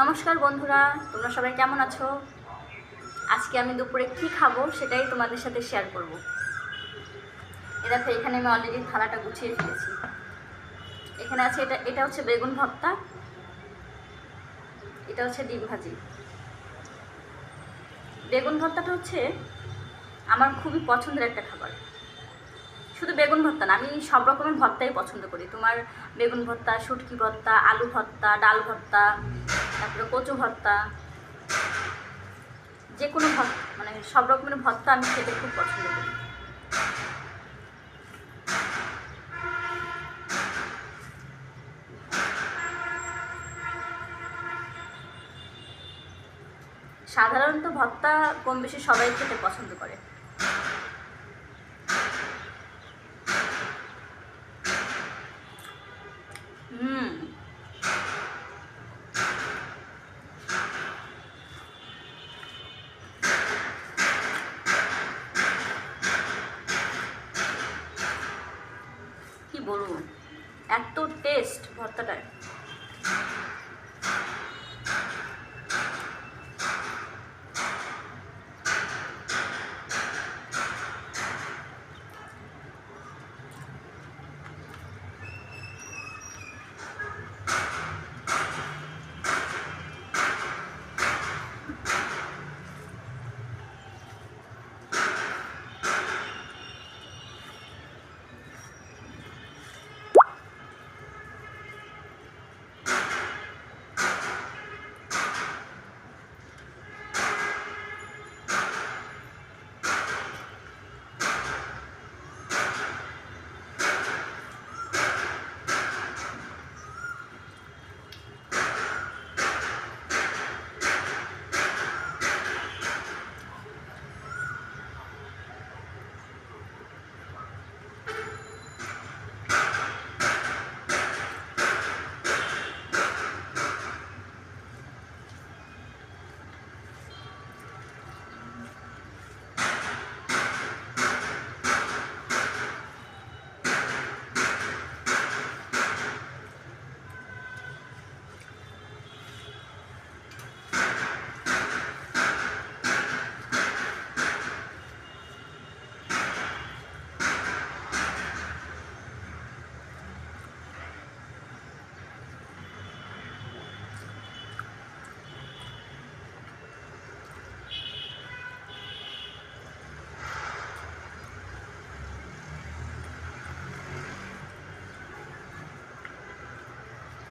নমস্কার বন্ধুরা, তোমরা সবাই কেমন আছো? আজকে আমি দুপুরে কি খাবো সেটাই তোমাদের সাথে শেয়ার করব। দেখো, এখানে আমি অলরেডি থালাটা গুছিয়ে ফেলেছি। এখানে আছে এটা হচ্ছে বেগুন ভর্তা, এটা হচ্ছে ডিম ভাজি। বেগুন ভর্তাটা হচ্ছে আমার খুবই পছন্দের একটা খাবার। শুধু বেগুন ভর্তা না, আমি সব রকমের ভর্তাই পছন্দ করি। তোমার বেগুন ভর্তা, শুটকি ভর্তা, আলু ভর্তা, ডাল ভর্তা, তারপরে কচু ভর্তা, যে কোনো ভর্তা, মানে সব রকমের ভর্তা আমি খেতে খুব পছন্দ করি। সাধারণত ভর্তা কম বেশি সবাই খেতে পছন্দ করে। কি বলবো, এত টেস্ট ভর্তাটার।